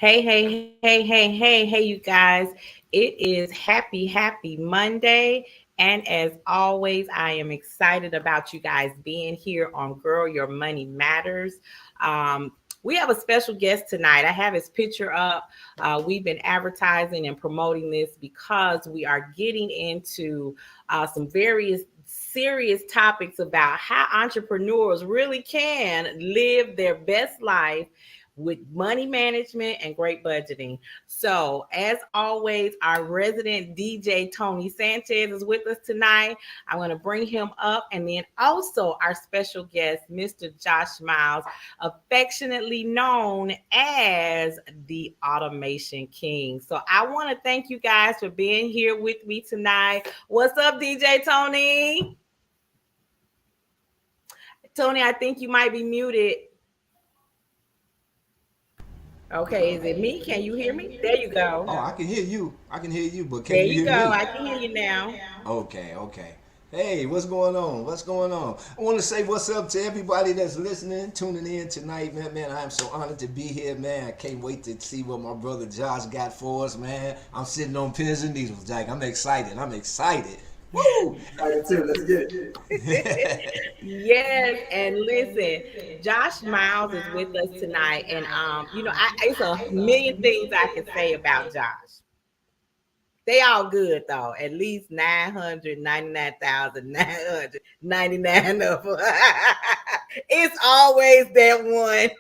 Hey, you guys. It is happy Monday. And as always, I am excited about you guys being here on Girl Your Money Matters. Um, we have a special guest tonight. I have his picture up. We've been advertising and promoting this because we are getting into some various serious topics about how entrepreneurs really can live their best life with money management and great budgeting. So, as always, our resident DJ Tony Sanchez is with us tonight. I'm going to bring him up, and then also our special guest, Mr. Josh Miles, affectionately known as the Automation King. So, I want to thank you guys for being here with me tonight. What's up, DJ Tony? Tony, I think you might be muted. Okay, is it me? Can you hear me? There you Oh, go. I can hear you. I can hear you, but can There you you hear go. me? I can hear you now. Okay. Hey, what's going on? What's going on? I want to say what's up to everybody that's listening, tuning in tonight, man. Man, I am so honored to be here, man. I can't wait to see what my brother Josh got for us, man. I'm sitting on pins and needles, Jack. I'm excited. I'm excited. Woo! Excited too. Let's get Yes, and listen, Josh Miles is with us tonight, and it's a million things I can say about Josh. They all good though. At least 999,999 of them. It's always that one.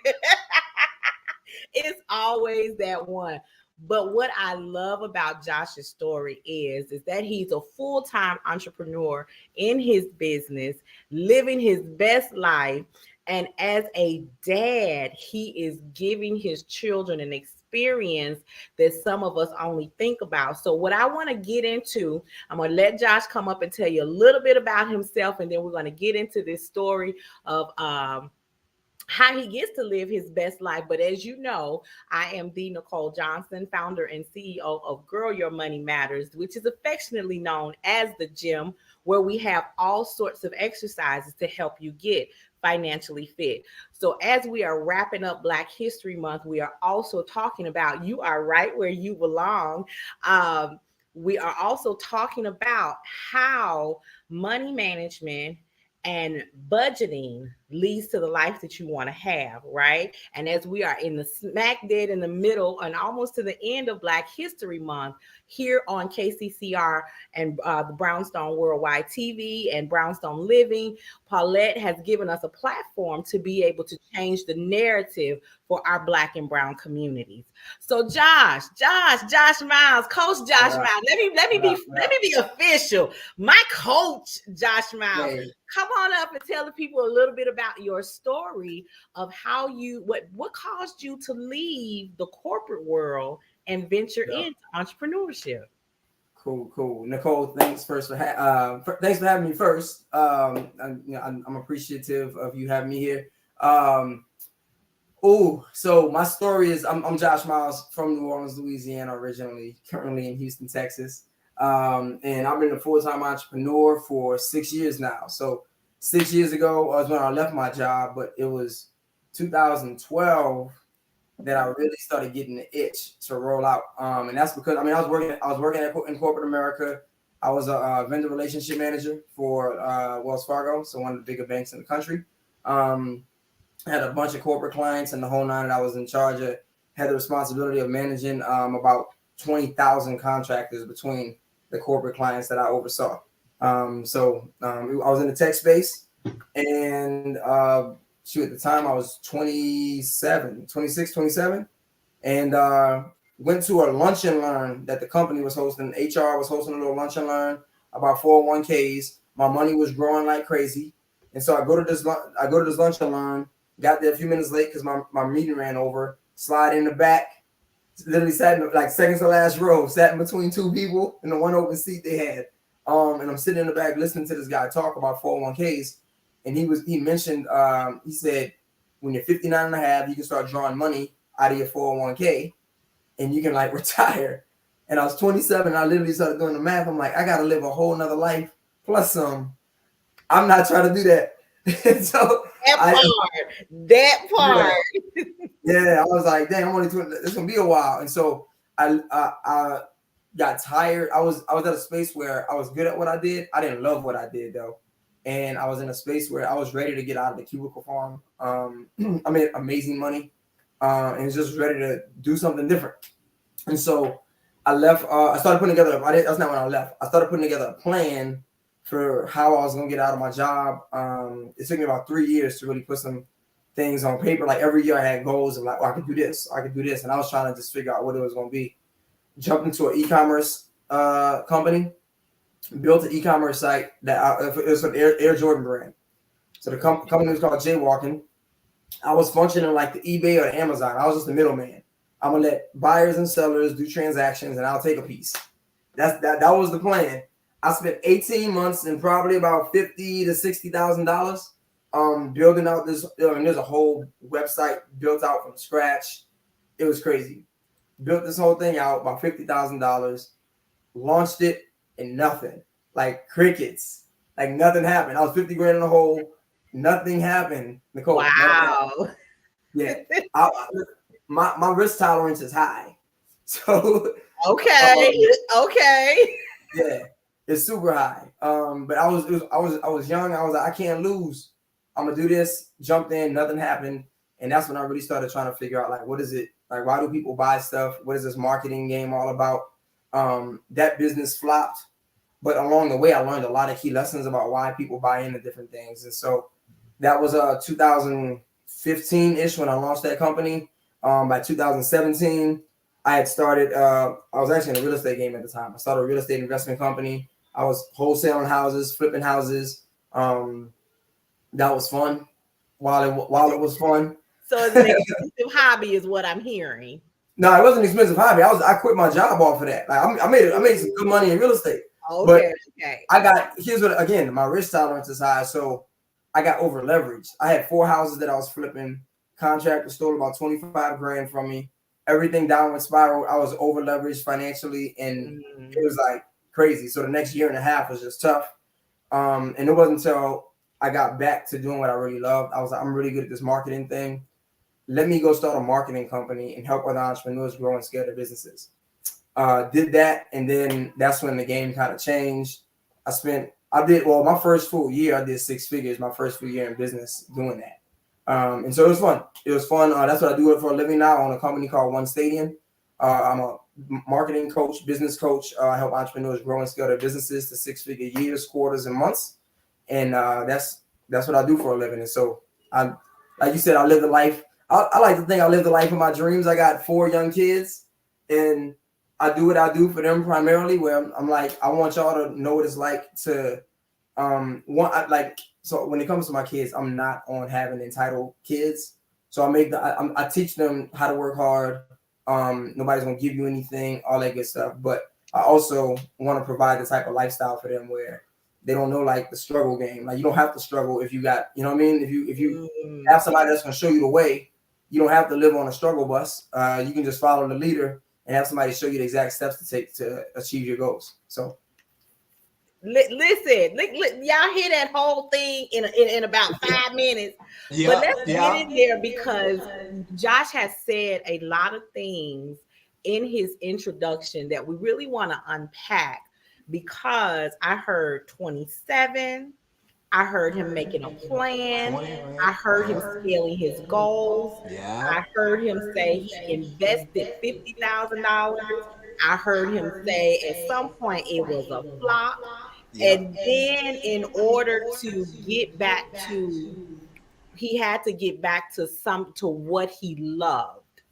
It's always that one. But what I love about Josh's story is that he's a full-time entrepreneur in his business, living his best life. And as a dad, he is giving his children an experience that some of us only think about. So, what I want to get into, I'm going to let Josh come up and tell you a little bit about himself, and then we're going to get into this story of how he gets to live his best life. But as you know, I am the Nicole Johnson, founder and CEO of Girl Your Money Matters, which is affectionately known as the gym, where we have all sorts of exercises to help you get financially fit. So as we are wrapping up Black History Month, we are also talking about you are right where you belong. We are also talking about how money management and budgeting leads to the life that you want to have, right? And as we are in the smack dead in the middle and almost to the end of Black History Month here on KCCR and the Brownstone Worldwide TV and Brownstone Living, Paulette has given us a platform to be able to change the narrative for our Black and Brown communities. So Josh Miles, Coach Josh it. Miles. Let me be official. My coach, Josh Miles, Hey, come on up and tell the people a little bit about your story of how you what caused you to leave the corporate world and venture yep. into entrepreneurship. Cool. Nicole, thanks for having me first. I'm appreciative of you having me here. Um, so my story is I'm Josh Miles from New Orleans, Louisiana, originally, currently in Houston, Texas. And I've been a full-time entrepreneur for 6 years now. So 6 years ago was when I left my job, but it was 2012 that I really started getting the itch to roll out. And that's because I was working in corporate America. I was a vendor relationship manager for Wells Fargo, so one of the bigger banks in the country. I had a bunch of corporate clients and the whole nine that I was in charge of. Had the responsibility of managing about 20,000 contractors between the corporate clients that I oversaw. I was in the tech space, and at the time I was 26, 27, and went to a lunch and learn that the company was hosting. HR was hosting a little lunch and learn about 401ks. My money was growing like crazy, and so I go to this lunch and learn. Got there a few minutes late because my meeting ran over. Slide in the back, literally sat in like seconds to last row, sat in between two people in the one open seat they had. And I'm sitting in the back listening to this guy talk about 401ks, and he mentioned he said when you're 59 and a half, you can start drawing money out of your 401k and you can like retire. And I was 27 and I literally started doing the math. I'm like, I gotta live a whole nother life plus some. I'm not trying to do that. So That I part, that yeah. part. Yeah, I was like, dang, I'm only 20. It's gonna be a while. And so I got tired. I was at a space where I was good at what I did. I didn't love what I did though. And I was in a space where I was ready to get out of the cubicle farm. I made amazing money. And was just ready to do something different. And so I left. I started putting together. That's not when I left. I started putting together a plan for how I was gonna get out of my job. It took me about 3 years to really put some things on paper. Like every year, I had goals of like, oh, I could do this, I could do this, and I was trying to just figure out what it was gonna be. Jumped into an e-commerce company, built an e-commerce site that it was an Air Jordan brand. So the company was called Jaywalking. I was functioning like the eBay or the Amazon. I was just the middleman. I'm gonna let buyers and sellers do transactions, and I'll take a piece. That was the plan. I spent 18 months and probably about $50,000 to $60,000 building out this. And there's a whole website built out from scratch. It was crazy. Built this whole thing out about $50,000. Launched it and nothing, like crickets, like nothing happened. I was 50 grand in the hole. Nothing happened, Nicole. Wow. Yeah, my risk tolerance is high, so Okay. Okay. yeah, it's super high. But I was young. I was like, I can't lose. I'm gonna do this. Jumped in, nothing happened, and that's when I really started trying to figure out like, what is it? Like, why do people buy stuff? What is this marketing game all about? That business flopped, but along the way, I learned a lot of key lessons about why people buy into different things, and so that was 2015-ish when I launched that company. By 2017, I had started. I was actually in the real estate game at the time. I started a real estate investment company. I was wholesaling houses, flipping houses. That was fun. While it was fun. So it's an expensive hobby, is what I'm hearing. No, it wasn't an expensive hobby. I quit my job off of that. Like I made some good money in real estate. Okay. But here's what, again, my risk tolerance is high, so I got over leveraged. I had 4 houses that I was flipping. Contractor stole about 25 grand from me. Everything downward spiral. I was over leveraged financially, and it was like crazy. So the next year and a half was just tough. And it wasn't until I got back to doing what I really loved. I was like, I'm really good at this marketing thing. Let me go start a marketing company and help other entrepreneurs grow and scale their businesses. Did that, and then that's when the game kind of changed. My first full year, I did 6 figures, my first full year in business doing that. And so it was fun. That's what I do it for a living now. I own a company called One Stadium. I'm a marketing coach, business coach. I help entrepreneurs grow and scale their businesses to 6-figure years, quarters, and months. And that's what I do for a living. And so like you said, I live the life. I like to think I live the life of my dreams. I got 4 young kids, and I do what I do for them primarily, where I'm like, I want y'all to know what it's like to so when it comes to my kids, I'm not on having entitled kids. So I teach them how to work hard. Nobody's gonna give you anything, all that good stuff. But I also want to provide the type of lifestyle for them where they don't know like the struggle game. Like you don't have to struggle if you got, you know what I mean? If you have somebody that's gonna show you the way, you don't have to live on a struggle bus. You can just follow the leader and have somebody show you the exact steps to take to achieve your goals. So listen, y'all hear that whole thing in about 5 minutes. But let's get in there, because Josh has said a lot of things in his introduction that we really want to unpack, because I heard 27. I heard him making a plan. I heard him scaling his goals. I heard him say he invested $50,000. I heard him say at some point it was a flop. And then in order to get back to, he had to get back to what he loved.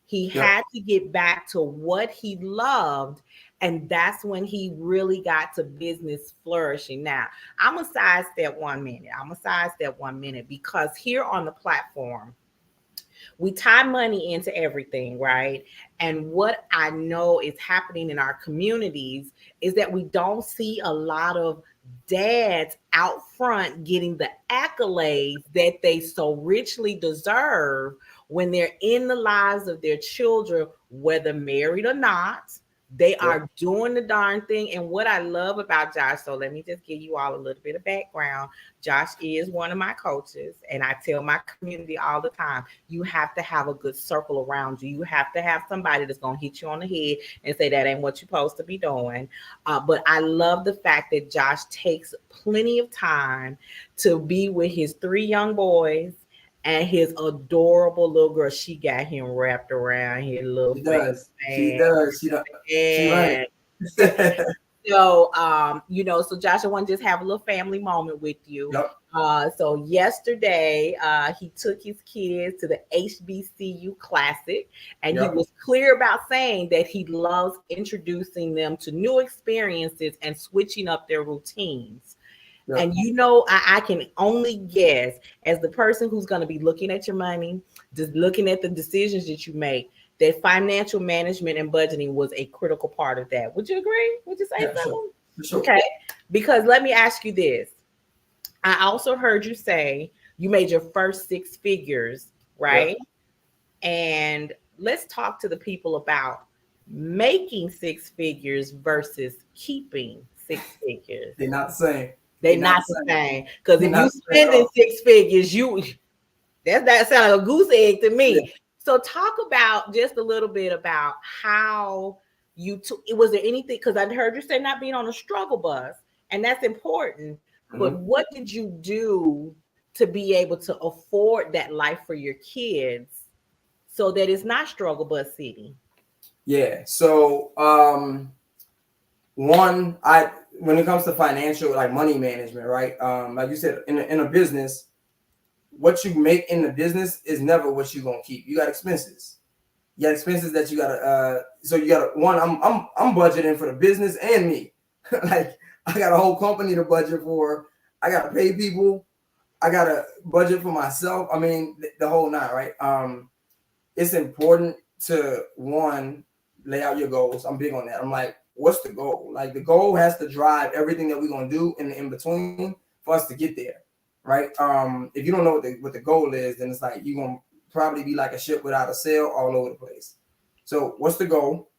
He had to get back to what he loved. And that's when he really got to business flourishing. Now, I'm going to sidestep 1 minute. Because here on the platform, we tie money into everything, right? And what I know is happening in our communities is that we don't see a lot of dads out front getting the accolades that they so richly deserve when they're in the lives of their children, whether married or not, They are doing the darn thing. And what I love about Josh, so let me just give you all a little bit of background. Josh is one of my coaches, and I tell my community all the time, you have to have a good circle around you. You have to have somebody that's going to hit you on the head and say that ain't what you're supposed to be doing. But I love the fact that Josh takes plenty of time to be with his 3 young boys and his adorable little girl. She got him wrapped around his little She does. face. She does. She And right. so, so Josh, I want to just have a little family moment with you. Yep. So yesterday, he took his kids to the HBCU Classic, and he was clear about saying that he loves introducing them to new experiences and switching up their routines. Yep. And I can only guess, as the person who's going to be looking at your money, just looking at the decisions that you make, that financial management and budgeting was a critical part of that. Would you agree? Would you say so? Sure. Okay. Because let me ask you this. I also heard you say you made your first 6 figures, right? Yep. And let's talk to the people about making 6 figures versus keeping 6 figures. They're not the same. They're not the same. Because if you spending 6 figures, that sounds like a goose egg to me. Yeah. So talk about just a little bit about how was there anything, because I heard you say not being on a struggle bus, and that's important. Mm-hmm. But what did you do to be able to afford that life for your kids so that it's not struggle bus city? Yeah. So when it comes to financial, like money management, right? Like you said, in a business, what you make in the business is never what you're gonna keep. You got expenses. You got expenses that you gotta. So you gotta. One, I'm budgeting for the business and me. Like I got a whole company to budget for. I gotta pay people. I gotta budget for myself. I mean, the whole nine, right? It's important to lay out your goals. I'm big on that. I'm like, what's the goal? Like the goal has to drive everything that we're gonna do in between for us to get there. Right. If you don't know what the goal is, then it's like you're gonna probably be like a ship without a sail all over the place. So what's the goal?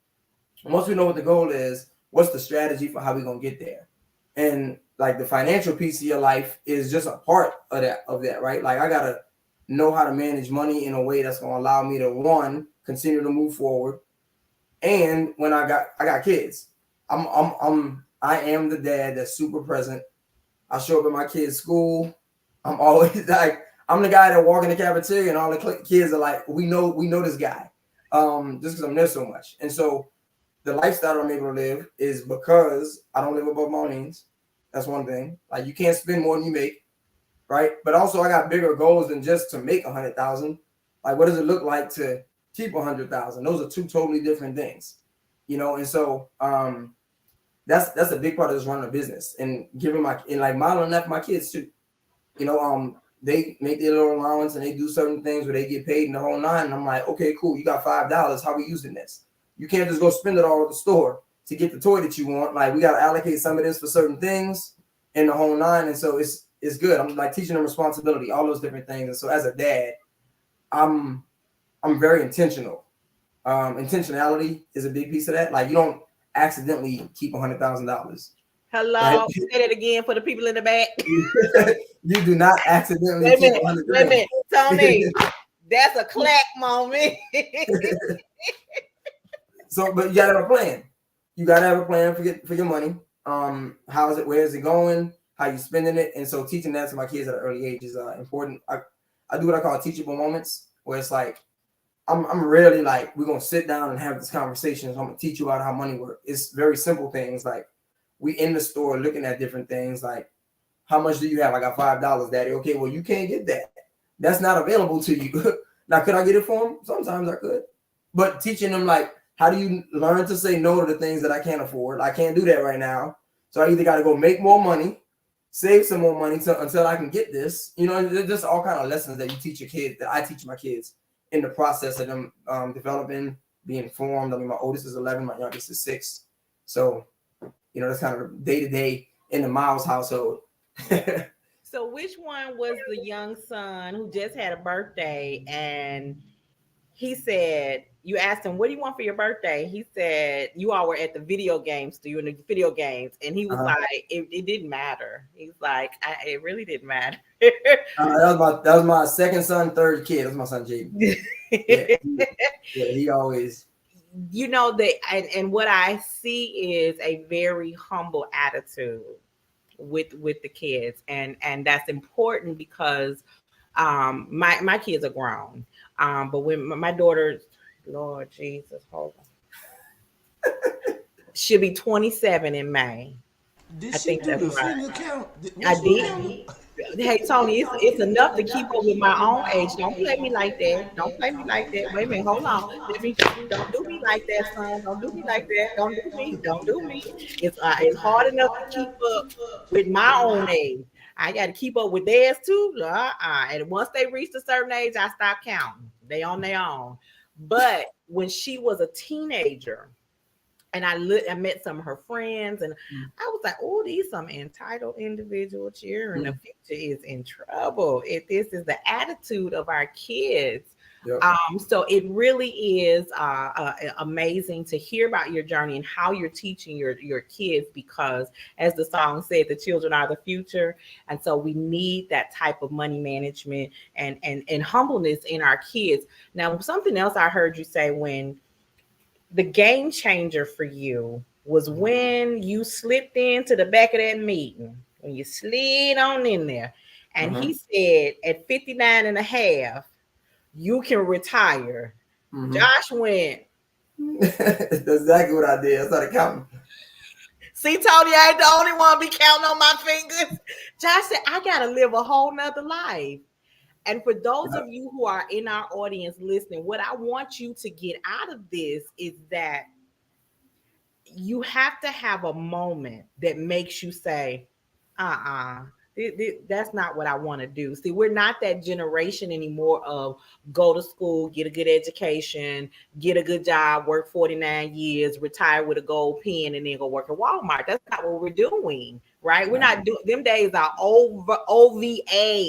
And once we know what the goal is, what's the strategy for how we're gonna get there? And like the financial piece of your life is just a part of that, right? Like I gotta know how to manage money in a way that's gonna allow me to continue to move forward. And when I got kids, I am the dad that's super present. I show up at my kids' school. I'm always like, I'm the guy that walk in the cafeteria and all the kids are like, we know this guy, just because I'm there so much. And so the lifestyle I'm able to live is because I don't live above my means. That's one thing. Like you can't spend more than you make, right? But also I got bigger goals than just to make 100,000. Like what does it look like to keep 100,000? Those are 2 totally different things, And so that's a big part of just running a business and modeling that for my kids too. They make their little allowance and they do certain things where they get paid in the whole 9. And I'm like, okay, cool. You got $5. How are we using this? You can't just go spend it all at the store to get the toy that you want. Like we got to allocate some of this for certain things in the whole 9. And so it's good. I'm like teaching them responsibility, all those different things. And so as a dad, I'm very intentional. Intentionality is a big piece of that. Like you don't accidentally keep $100,000. Hello, right? Say that again for the people in the back. You do not accidentally keep $100,000. Wait a minute, Tony. That's a clack moment. So, but you gotta have a plan. You gotta have a plan for your money. How is it? Where is it going? How you spending it? And so, teaching that to my kids at an early age is important. I do what I call teachable moments, where it's like I'm rarely like we're gonna sit down and have this conversation. So I'm gonna teach you about how money works. It's very simple things like we in the store looking at different things like how much do you have? I got $5, Daddy. Okay, well you can't get that. That's not available to you. Now, could I get it for them? Sometimes I could, but teaching them like how do you learn to say no to the things that I can't afford? I can't do that right now, so I either got to go make more money, save some more money until I can get this. There's just all kind of lessons that you teach your kids that I teach my kids in the process of them developing, being formed. I mean, my oldest is 11, my youngest is 6. So, that's kind of day to day in the Miles household. So which one was the young son who just had a birthday and he said, you asked him, what do you want for your birthday? He said, you all were at the video games, doing the video games. And he was like, it didn't matter. He's like, it really didn't matter. That was my second son, third kid. That was my son, Jaden. He always. You know, and what I see is a very humble attitude with the kids. And that's important because my kids are grown. But when my daughter, Lord Jesus, hold on. She'll be 27 in May. Did she do the finger count? I did. Hey, Tony, it's enough to keep up with my own age. Don't play me like that. Don't play me like that. Wait a minute, hold on. Don't do me like that, son. Don't do me like that. Don't do me. Don't do me. It's hard enough to keep up with my own age. I got to keep up with theirs too. And once they reach a certain age, I stop counting. They on their own. But when she was a teenager, and I met some of her friends, and I was like, oh, these some entitled individuals here, and the future is in trouble. If this is the attitude of our kids. Yep. So it really is amazing to hear about your journey and how you're teaching your kids, because as the song said, the children are the future. And so we need that type of money management and humbleness in our kids. Now, something else I heard you say, when the game changer for you was when you slipped into the back of that meeting, when you slid on in there, and he said at 59 and a half, you can retire. Josh went. That's exactly what I did. I started counting. See, Tony, I ain't the only one be counting on my fingers. Josh said, I got to live a whole nother life. And for those of you who are in our audience listening, what I want you to get out of this is that you have to have a moment that makes you say, that's not what I want to do. See, we're not that generation anymore of go to school, get a good education, get a good job, work 49 years, retire with a gold pen, and then go work at Walmart. That's not what we're doing, right? We're not doing, them days are over. OVA,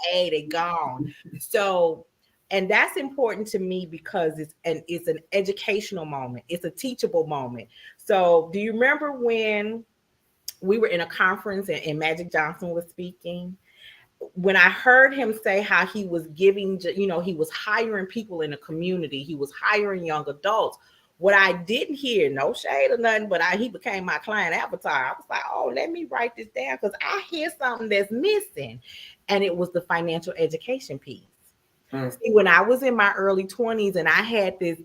they gone. So, and that's important to me because it's an educational moment. It's a teachable moment. So do you remember when we were in a conference and Magic Johnson was speaking? When I heard him say how he was giving, he was hiring people in the community, he was hiring young adults. What I didn't hear, no shade or nothing, but he became my client avatar. I was like, oh, let me write this down because I hear something that's missing. And it was the financial education piece. See, when I was in my early 20s and I had this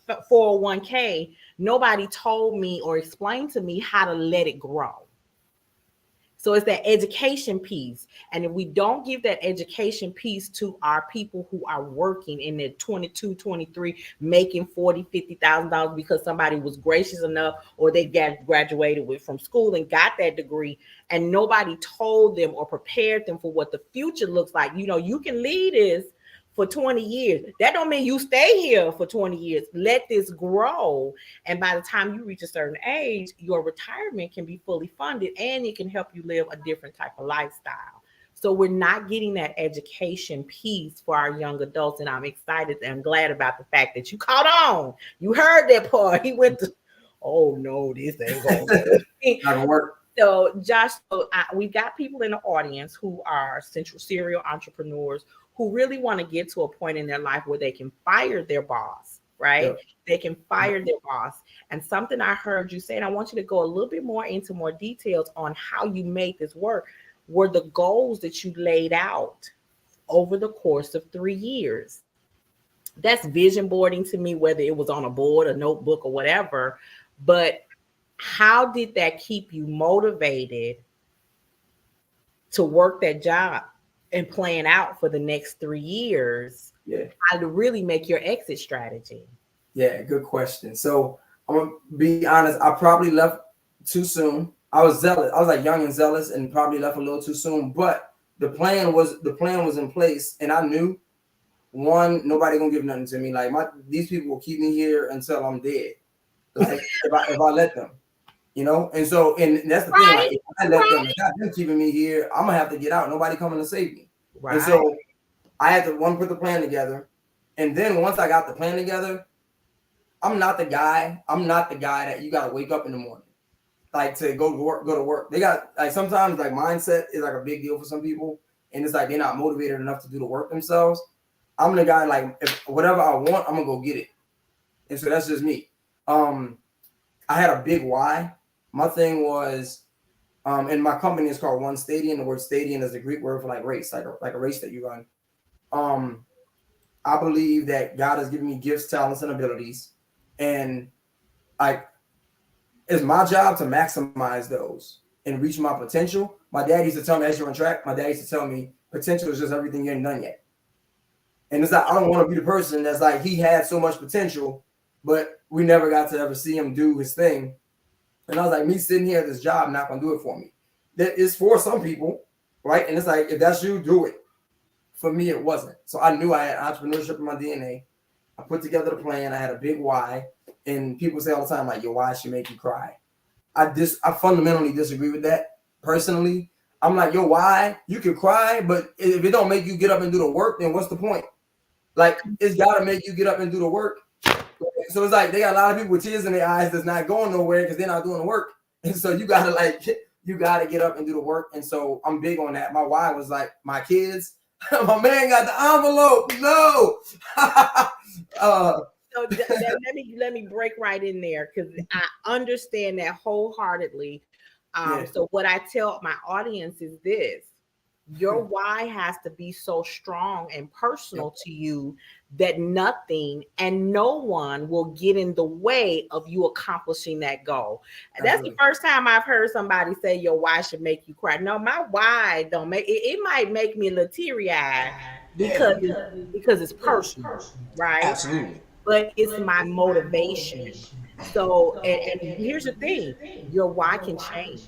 401k, nobody told me or explained to me how to let it grow. So it's that education piece. And if we don't give that education piece to our people who are working in their 22, 23, making $40,000, $50,000 because somebody was gracious enough or they graduated from school and got that degree, and nobody told them or prepared them for what the future looks like. You can lead this for 20 years. That don't mean you stay here for 20 years. Let this grow. And by the time you reach a certain age, your retirement can be fully funded and it can help you live a different type of lifestyle. So we're not getting that education piece for our young adults. And I'm excited and glad about the fact that you caught on. You heard that part. He went to, oh no, this ain't gonna work. So Josh, we've got people in the audience who are serial entrepreneurs who really want to get to a point in their life where they can fire their boss, right? Yep. They can fire their boss. And something I heard you say, and I want you to go a little bit more into more details on how you made this work, were the goals that you laid out over the course of 3 years. That's vision boarding to me, whether it was on a board, a notebook, or whatever. But how did that keep you motivated to work that job and plan out for the next 3 years? How to really make your exit strategy? Yeah, good question. So I'm gonna be honest, I probably left too soon. I was zealous. I was like young and zealous and probably left a little too soon. But the plan was in place, and I knew, one, nobody gonna give nothing to me. Like these people will keep me here until I'm dead. Like if I let them. And so, and that's the thing. Like, if I let them, they're keeping me here, I'm gonna have to get out. Nobody coming to save me. Right. And so, I had to put the plan together, and then once I got the plan together, I'm not the guy that you gotta wake up in the morning, like to go to work. They got like sometimes like mindset is like a big deal for some people, and it's like they're not motivated enough to do the work themselves. I'm the guy like if whatever I want, I'm gonna go get it. And so that's just me. I had a big why. My thing was, and my company is called One Stadium. The word stadium is the Greek word for like race, like a race that you run. I believe that God has given me gifts, talents, and abilities, and like it's my job to maximize those and reach my potential. My dad used to tell me as you're on track. My dad used to tell me potential is just everything you ain't done yet. And it's like I don't want to be the person that's like he had so much potential, but we never got to ever see him do his thing. And I was like, me sitting here at this job not gonna do it for me. That is for some people, right? And it's like if that's you, do it. For me, it wasn't. So I knew I had entrepreneurship in my DNA. I put together the plan. I had a big why. And people say all the time, like, your why should make you cry. I fundamentally disagree with that. Personally, I'm like, your why, you can cry, but if it don't make you get up and do the work, then what's the point? Like, it's got to make you get up and do the work. So it's like they got a lot of people with tears in their eyes that's not going nowhere because they're not doing the work. And so you got to get up and do the work. And so I'm big on that. My why was like, my kids. My man got the envelope. No. So let me break right in there because I understand that wholeheartedly. So what I tell my audience is this: your why has to be so strong and personal to you that nothing and no one will get in the way of you accomplishing that goal. And that's the first time I've heard somebody say your why should make you cry. No, my why don't make it. It might make me a little teary-eyed because it's personal, right? Absolutely. But it's my motivation. So, and here's the thing: your why can change.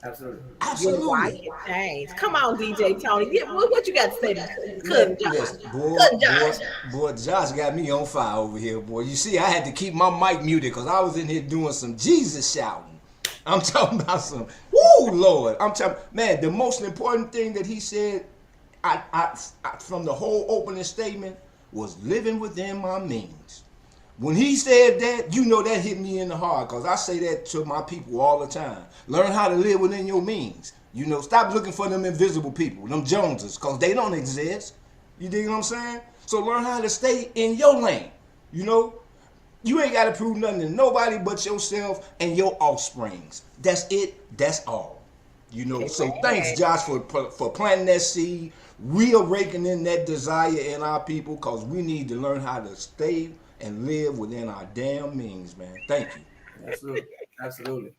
Absolutely. Your why can change. Come on, DJ Tony. What you got to say to Cousin Josh? Boy, Josh got me on fire over here, boy. You see, I had to keep my mic muted because I was in here doing some Jesus shouting. I'm talking about some, woo, Lord. I'm talking, man, the most important thing that he said I from the whole opening statement was living within my means. When he said that, you know that hit me in the heart because I say that to my people all the time. Learn how to live within your means. You know, stop looking for them invisible people, them Joneses, because they don't exist. You dig what I'm saying? So learn how to stay in your lane. You know, you ain't got to prove nothing to nobody but yourself and your offsprings. That's it. That's all. You know, so thanks, Josh, for planting that seed, reawakening that desire in our people because we need to learn how to stay and live within our damn means, man. Thank you. Absolutely.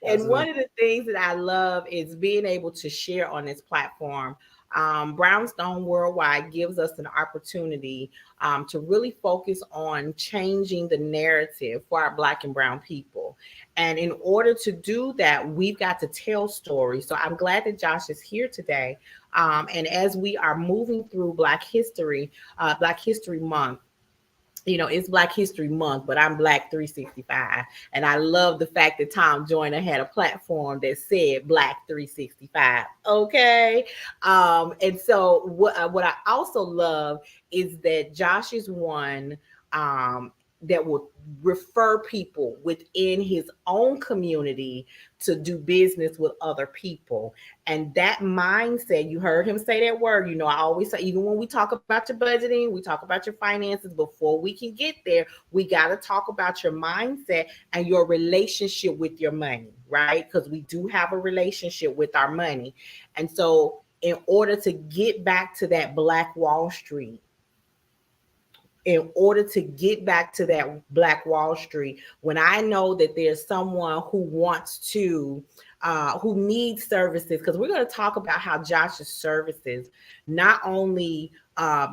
And one of the things that I love is being able to share on this platform. Brownstone Worldwide gives us an opportunity to really focus on changing the narrative for our Black and Brown people. And in order to do that, we've got to tell stories. So I'm glad that Josh is here today. And as we are moving through Black History Month, you know, it's Black History Month, but I'm Black 365. And I love the fact that Tom Joyner had a platform that said Black 365. Okay. And so what I also love is that Josh is one that will refer people within his own community to do business with other people. And that mindset, you heard him say that word, you know, I always say, even when we talk about your budgeting, we talk about your finances, before we can get there, we got to talk about your mindset and your relationship with your money, right? Because we do have a relationship with our money. And so in order to get back to that Black Wall Street, when I know that there's someone who wants to, who needs services, because we're going to talk about how Josh's services not only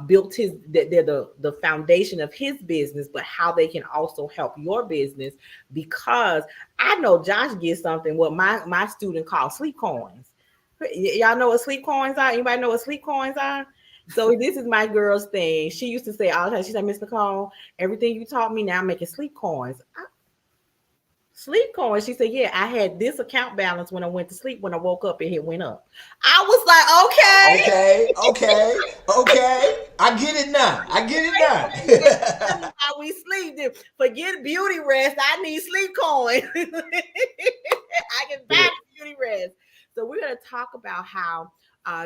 built they're the foundation of his business, but how they can also help your business. Because I know Josh gets something what my student calls sleep coins. Y'all know what sleep coins are? Anybody know what sleep coins are? So this is my girl's thing. She used to say all the time, she said, Miss Nicole, everything you taught me now, I'm making sleep coins. Sleep coin. She said, yeah, I had this account balance when I went to sleep. When I woke up, it went up. I was like, Okay. I get it now. okay. How we sleep. Then forget beauty rest. I need sleep coin. I can buy beauty rest. So we're going to talk about how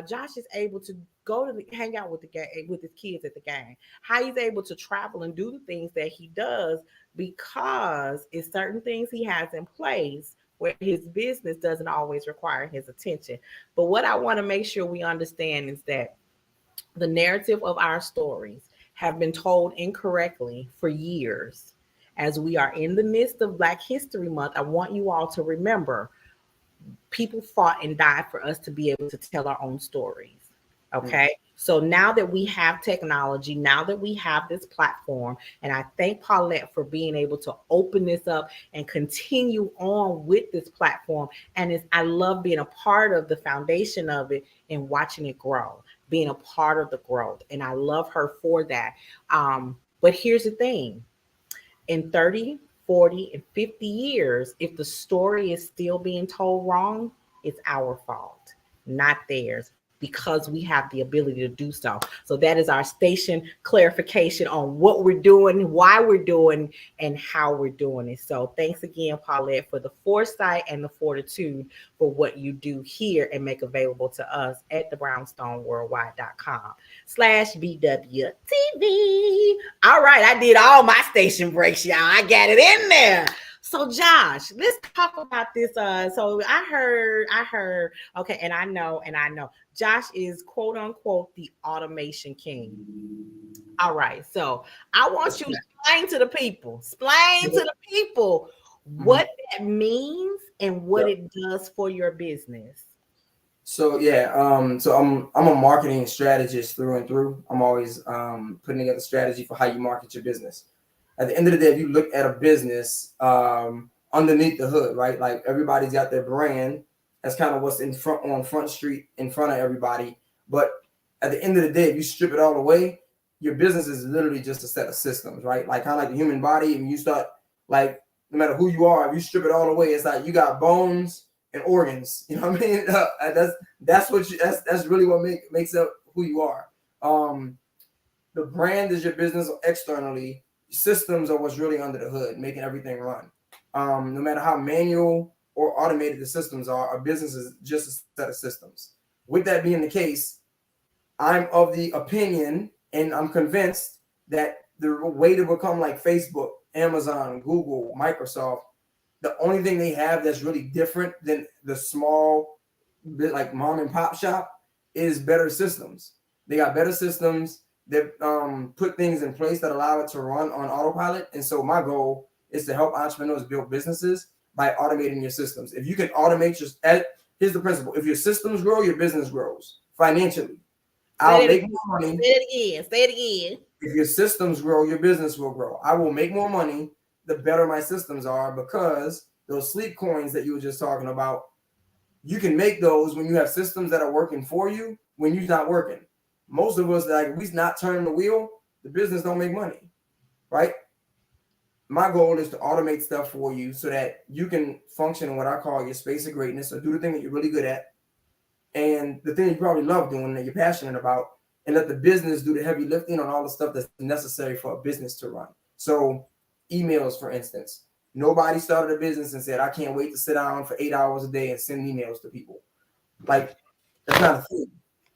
Josh is able to go to hang out with with his kids at the game. How he's able to travel and do the things that he does because it's certain things he has in place where his business doesn't always require his attention. But what I want to make sure we understand is that the narrative of our stories have been told incorrectly for years. As we are in the midst of Black History Month, I want you all to remember people fought and died for us to be able to tell our own stories. Okay. So now that we have technology, now that we have this platform, and I thank Paulette for being able to open this up and continue on with this platform. And I love being a part of the foundation of it and watching it grow, being a part of the growth. And I love her for that. But here's the thing. In 30, 40, and 50 years, if the story is still being told wrong, it's our fault, not theirs, because we have the ability to do so. So that is our station clarification on what we're doing, why we're doing, and how we're doing it. So thanks again, Paulette, for the foresight and the fortitude for what you do here and make available to us at thebrownstoneworldwide.com/BWTV. All right, I did all my station breaks, y'all. I got it in there. So Josh, let's talk about this. So I heard, okay, and I know, Josh is quote unquote the automation king. All right, so I want you to explain to the people, what that means and what it does for your business. So so I'm a marketing strategist through and through. I'm always putting together strategy for how you market your business. At the end of the day, if you look at a business underneath the hood, right? Like everybody's got their brand. That's kind of what's in front on Front Street in front of everybody. But at the end of the day, if you strip it all away, your business is literally just a set of systems, right? Like kind of like the human body. And you start like no matter who you are, if you strip it all away, it's like you got bones and organs. You know what I mean? That's really what makes up who you are. The brand is your business externally. Systems are what's really under the hood, making everything run. No matter how manual or automated the systems are, a business is just a set of systems. With that being the case, I'm of the opinion and I'm convinced that the way to become like Facebook, Amazon, Google, Microsoft, the only thing they have that's really different than the small, like mom and pop shop is better systems. They got better systems. They've put things in place that allow it to run on autopilot. And so my goal is to help entrepreneurs build businesses by automating your systems. If you can automate here's the principle. If your systems grow, your business grows financially. I'll make more money. Say it again. If your systems grow, your business will grow. I will make more money the better my systems are, because those sleep coins that you were just talking about, you can make those when you have systems that are working for you when you're not working. Most of us, like, if we're not turning the wheel, the business don't make money, right? My goal is to automate stuff for you so that you can function in what I call your space of greatness, or do the thing that you're really good at and the thing you probably love doing that you're passionate about, and let the business do the heavy lifting on all the stuff that's necessary for a business to run. So emails, for instance, nobody started a business and said, I can't wait to sit down for 8 hours a day and send emails to people. Like, that's not a thing.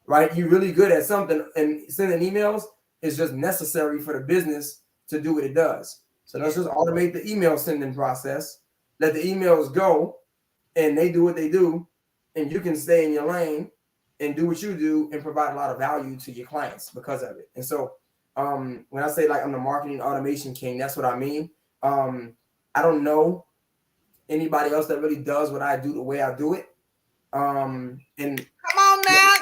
Right? You're really good at something, and sending emails is just necessary for the business to do what it does. So let's just automate the email sending process, let the emails go, and they do what they do, and you can stay in your lane and do what you do and provide a lot of value to your clients because of it. And so when I say like I'm the marketing automation king, that's what I mean. I don't know anybody else that really does what I do the way I do it. And come on now.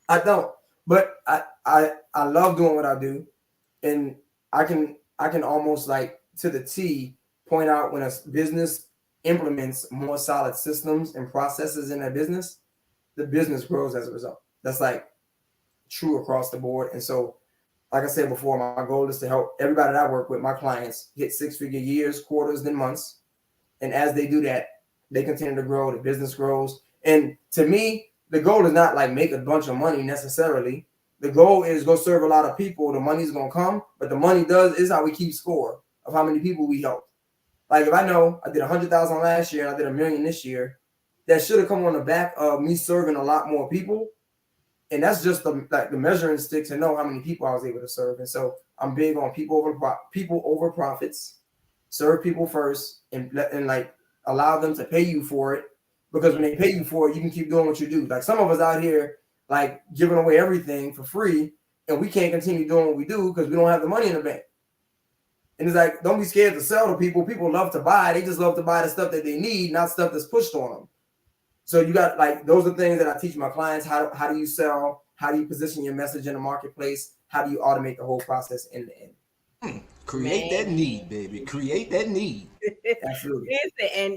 I don't, but I love doing what I do, and I can almost like to the T point out when a business implements more solid systems and processes in their business, the business grows as a result. That's like true across the board. And so like I said before, my goal is to help everybody that I work with, my clients, hit 6-figure years, quarters, then months. And as they do that, they continue to grow, the business grows. And to me, the goal is not like make a bunch of money necessarily. The goal is go serve a lot of people. The money's gonna come, but the money is how we keep score of how many people we help. Like if I know I did 100,000 last year and I did $1 million this year, that should have come on the back of me serving a lot more people. And that's just the measuring stick to know how many people I was able to serve. And so I'm big on people over profits. Serve people first and like allow them to pay you for it, because when they pay you for it, you can keep doing what you do. Like some of us out here like giving away everything for free, and we can't continue doing what we do because we don't have the money in the bank. And it's like, don't be scared to sell to people. People love to buy. They just love to buy the stuff that they need, not stuff that's pushed on them. So you got like, those are things that I teach my clients. How do you sell? How do you position your message in the marketplace? How do you automate the whole process end to end? Create that need, baby. Create that need. Absolutely.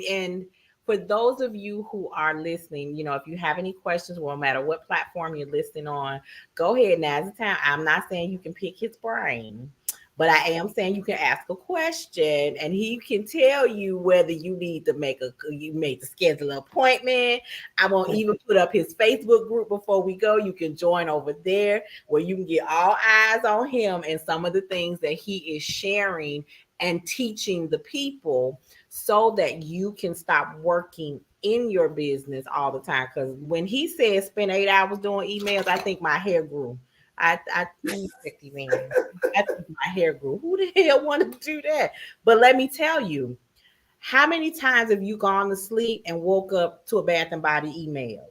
And for those of you who are listening, you know, if you have any questions, no matter what platform you're listening on, go ahead. Now's the time. I'm not saying you can pick his brain, but I am saying you can ask a question and he can tell you whether you need to schedule an appointment. I won't even put up his Facebook group before we go. You can join over there where you can get all eyes on him and some of the things that he is sharing and teaching the people so that you can stop working in your business all the time. Because when he said spend 8 hours doing emails, I think my hair grew. I think my hair grew. Who the hell wanted to do that? But let me tell you, how many times have you gone to sleep and woke up to a Bath and Body email?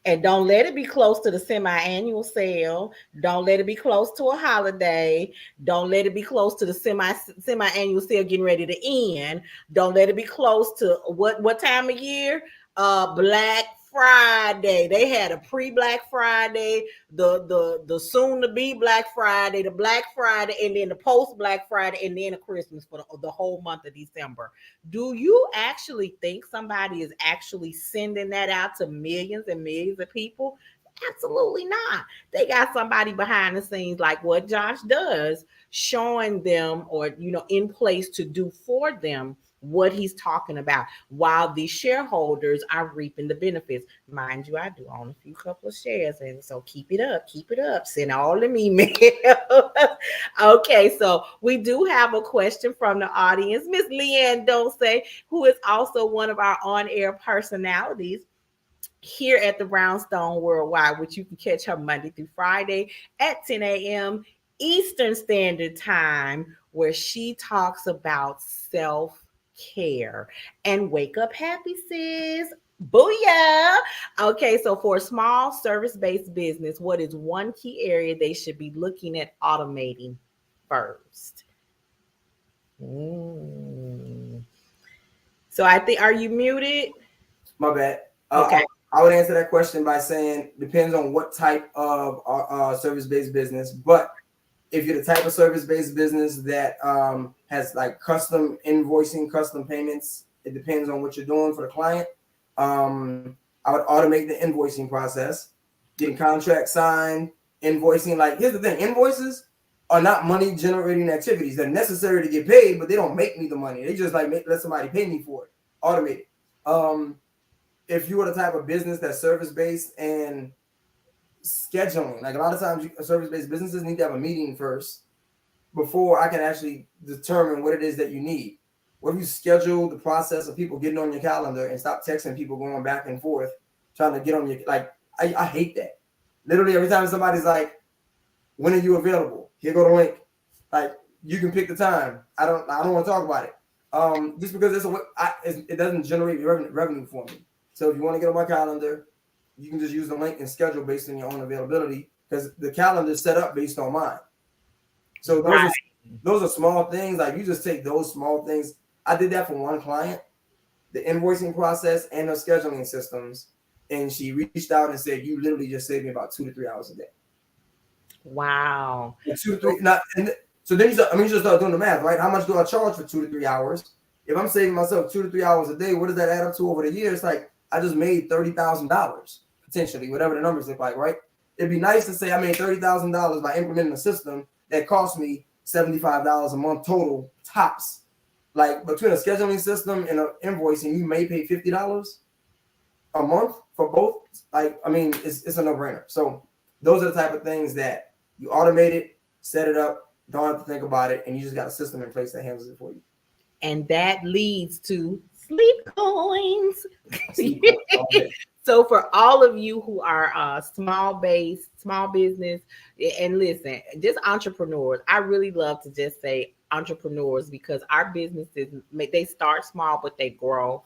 And don't let it be close to the semi-annual sale. Don't let it be close to a holiday. Don't let it be close to the semi-annual sale getting ready to end. Don't let it be close to what time of year? Black Friday. They had a pre-Black Friday, the soon to be Black Friday, the Black Friday, and then the post Black Friday, and then a Christmas for the whole month of December. Do you actually think somebody is actually sending that out to millions and millions of people? Absolutely not. They got somebody behind the scenes like what Josh does, showing them or, you know, in place to do for them what he's talking about, while the shareholders are reaping the benefits. Mind you, I do own a few couple of shares, and so keep it up, send all them emails. Okay, so we do have a question from the audience. Miss Leanne Dose, who is also one of our on-air personalities here at the Brownstone Worldwide, which you can catch her Monday through Friday at 10 a.m. Eastern Standard Time, where she talks about self-care and wake up happy, sis. Booyah. Okay, so for a small service-based business, what is one key area they should be looking at automating first? So I think, are you muted? My bad. Okay. I would answer that question by saying depends on what type of service-based business. But if you're the type of service-based business that has like custom invoicing, custom payments, it depends on what you're doing for the client. I would automate the invoicing process, getting contracts signed, invoicing. Like, here's the thing: invoices are not money-generating activities. They're necessary to get paid, but they don't make me the money. They just like let somebody pay me for it. Automate it. If you are the type of business that's service-based and scheduling, like a lot of times service-based businesses need to have a meeting first before I can actually determine what it is that you need. What if you schedule the process of people getting on your calendar and stop texting people going back and forth, trying to get on your, like, I hate that. Literally every time somebody's like, when are you available? Here go the link. Like, you can pick the time. I don't want to talk about it. Just because it doesn't generate revenue for me. So if you want to get on my calendar, you can just use the link and schedule based on your own availability, because the calendar is set up based on mine. So those are small things. Like, you just take those small things. I did that for one client, the invoicing process and the scheduling systems. And she reached out and said, you literally just saved me about 2 to 3 hours a day. Wow. And 2 to 3. So then you just start doing the math, right? How much do I charge for 2 to 3 hours? If I'm saving myself 2 to 3 hours a day, what does that add up to over the year? It's like I just made $30,000 potentially, whatever the numbers look like, right? It'd be nice to say I made $30,000 by implementing a system that cost me $75 a month total tops. Like between a scheduling system and an invoicing, you may pay $50 a month for both. Like, I mean, it's a no-brainer. So those are the type of things that you automate it, set it up, don't have to think about it, and you just got a system in place that handles it for you. And that leads to sleep coins. Okay. So for all of you who are small business, and listen, just entrepreneurs, I really love to just say entrepreneurs because our businesses, they start small, but they grow.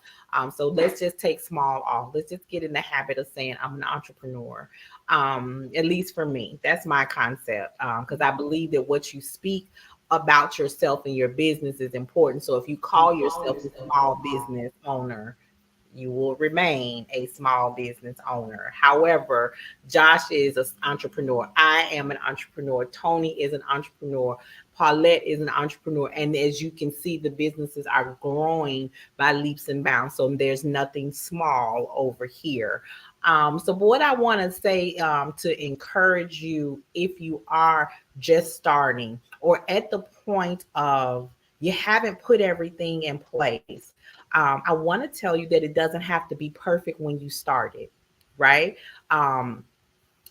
So let's just take small off. Let's just get in the habit of saying I'm an entrepreneur. At least for me, that's my concept. Because I believe that what you speak about yourself and your business is important. So if you call yourself a small business owner, you will remain a small business owner. However, Josh is an entrepreneur. I am an entrepreneur. Tony is an entrepreneur. Paulette is an entrepreneur. And as you can see, the businesses are growing by leaps and bounds. So there's nothing small over here. So what I want to say to encourage you, if you are just starting or at the point of you haven't put everything in place, I want to tell you that it doesn't have to be perfect when you start it, right?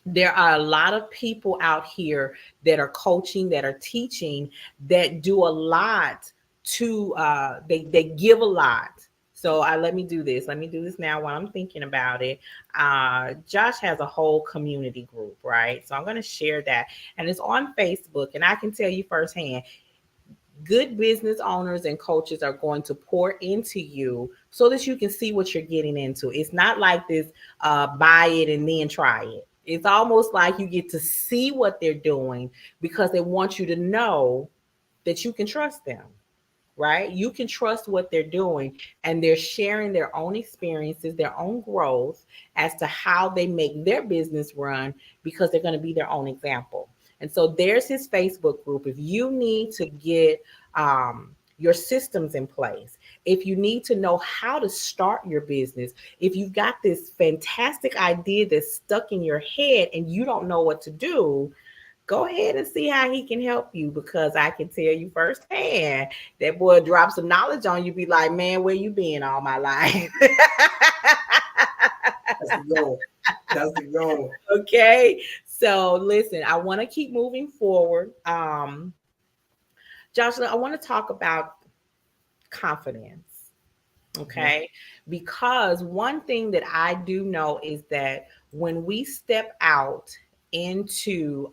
There are a lot of people out here that are coaching, that are teaching, that do a lot to, they give a lot. So let me do this. Let me do this now while I'm thinking about it. Josh has a whole community group, right? So I'm going to share that. And it's on Facebook. And I can tell you firsthand, good business owners and coaches are going to pour into you so that you can see what you're getting into. It's not like this, buy it and then try it. It's almost like you get to see what they're doing because they want you to know that you can trust them, right? You can trust what they're doing, and they're sharing their own experiences, their own growth as to how they make their business run because they're going to be their own example. And so there's his Facebook group. If you need to get your systems in place, if you need to know how to start your business, if you've got this fantastic idea that's stuck in your head and you don't know what to do, go ahead and see how he can help you, because I can tell you firsthand that boy drops some knowledge on you, be like, man, where you been all my life? That's the goal. That's the goal. Okay. So listen, I want to keep moving forward. Joshua, I want to talk about confidence. Okay. Mm-hmm. Because one thing that I do know is that when we step out into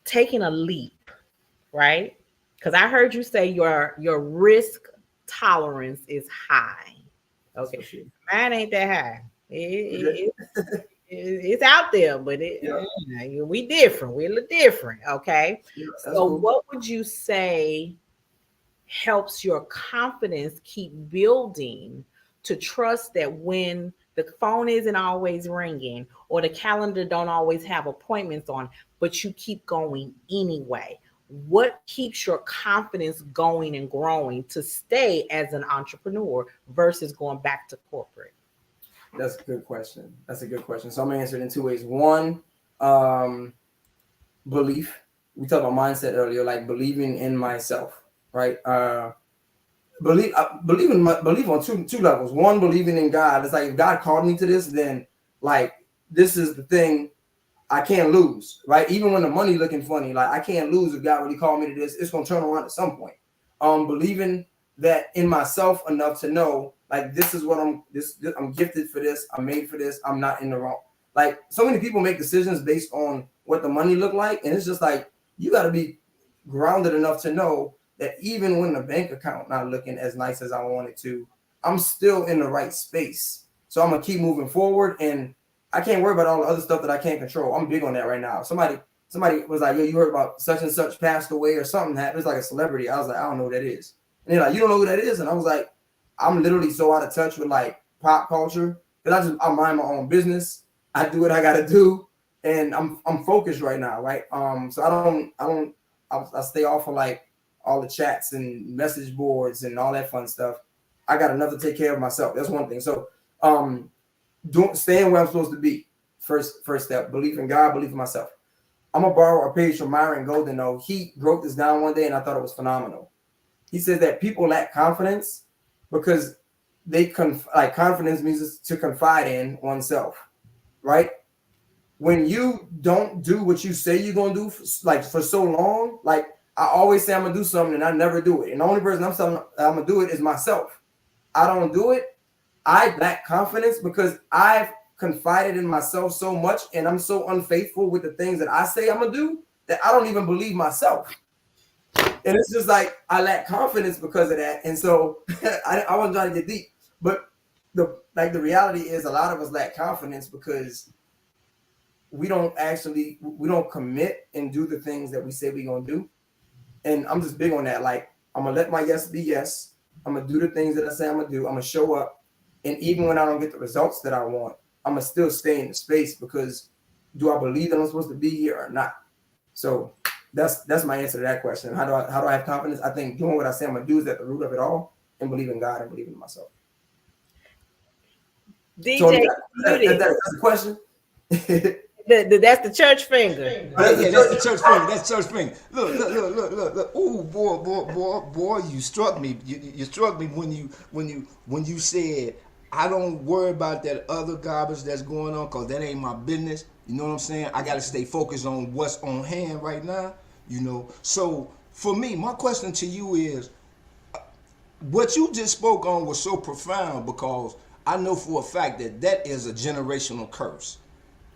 taking a leap, right? Because I heard you say your risk tolerance is high. Okay. Sure. Mine ain't that high. It's out there, but we different. We look different. Okay. Yeah, so cool. What would you say helps your confidence keep building to trust that when the phone isn't always ringing or the calendar don't always have appointments on, but you keep going anyway? What keeps your confidence going and growing to stay as an entrepreneur versus going back to corporate? That's a good question. So I'm gonna answer it in two ways. One, belief. We talked about mindset earlier, like believing in myself, right? Believe on two levels. One, believing in God. It's like if God called me to this, then like this is the thing I can't lose, right? Even when the money looking funny, like I can't lose if God really called me to this. It's gonna turn around at some point. Believing that in myself enough to know, like this is what I'm gifted for this. I'm made for this. I'm not in the wrong. Like so many people make decisions based on what the money look like, and it's just like you got to be grounded enough to know that even when the bank account not looking as nice as I want it to, I'm still in the right space. So I'm gonna keep moving forward, and I can't worry about all the other stuff that I can't control. I'm big on that right now. Somebody was like, yo, you heard about such and such passed away or something happened. It's like a celebrity. I was like, I don't know who that is. And they're like, you don't know who that is? And I was like, I'm literally so out of touch with like pop culture because I mind my own business. I do what I got to do, and I'm focused right now, right? So I stay off of like all the chats and message boards and all that fun stuff. I got enough to take care of myself. That's one thing. So staying where I'm supposed to be, First step, believe in God, believe in myself. I'm gonna borrow a page from Myron Golden. Though he wrote this down one day, and I thought it was phenomenal. He says that people lack confidence because they confidence means to confide in oneself, right? When you don't do what you say you're gonna do, for so long, like I always say I'm gonna do something and I never do it, and the only person I'm saying I'm gonna do it is myself. I don't do it. I lack confidence because I've confided in myself so much, and I'm so unfaithful with the things that I say I'm gonna do that I don't even believe myself. And it's just like I lack confidence because of that. And so I wasn't trying to get deep, but the reality is a lot of us lack confidence because we don't commit and do the things that we say we're gonna do. And I'm just big on that. Like, I'm gonna let my yes be yes. I'm gonna do the things that I say I'm gonna do. I'm gonna show up. And even when I don't get the results that I want, I'm gonna still stay in the space because do I believe that I'm supposed to be here or not? So that's my answer to that question. How do I have confidence? I think doing what I say I'm gonna do is at the root of it all, and believe in God and believe in myself. DJ, Tony, that's the question. That's the church finger. That's the church finger. That's church finger. Look. Ooh, boy, you struck me. You struck me when you said I don't worry about that other garbage that's going on because that ain't my business. You know what I'm saying? I got to stay focused on what's on hand right now. You know. So for me, my question to you is, what you just spoke on was so profound because I know for a fact that is a generational curse.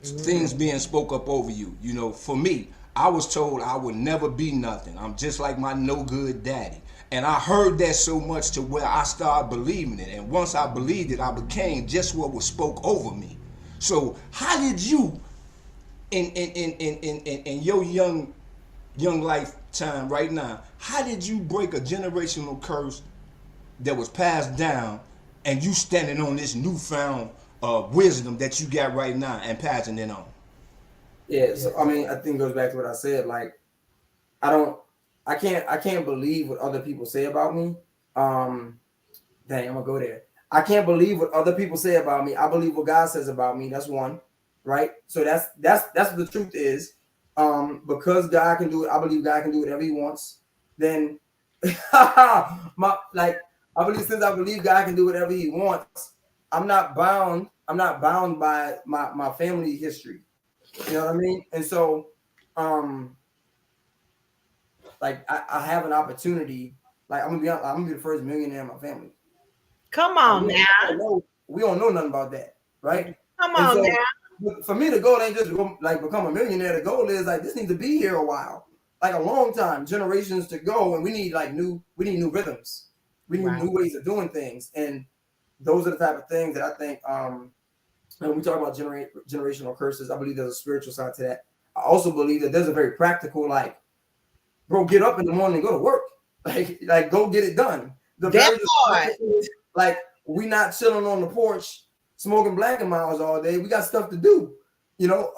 Things being spoke up over you. You know, for me, I was told I would never be nothing. I'm just like my no good daddy. And I heard that so much to where I started believing it. And once I believed it, I became just what was spoke over me. So how did you, in your young lifetime right now, how did you break a generational curse that was passed down and you standing on this newfound wisdom that you got right now and passing it on? Yeah, so I mean, I think it goes back to what I said. Like, I can't believe what other people say about me. Dang, I'm gonna go there. I can't believe what other people say about me. I believe what God says about me. That's one, right? So that's what the truth is. Because God can do it, I believe God can do whatever He wants. Then, I believe since I believe God can do whatever He wants, I'm not bound by my family history. You know what I mean? And so, I have an opportunity. Like, I'm gonna be the first millionaire in my family. Come on now. We don't know nothing about that, right? Come on now. For me, the goal ain't just to go, become a millionaire. The goal is this needs to be here a while, like a long time, generations to go, and we need new rhythms. We need new ways of doing things, and those are the type of things that I think. When we talk about generational curses, I believe there's a spiritual side to that. I also believe that there's a very practical, bro, get up in the morning and go to work. Like go get it done. We not chilling on the porch smoking Black and Miles all day. We got stuff to do, you know.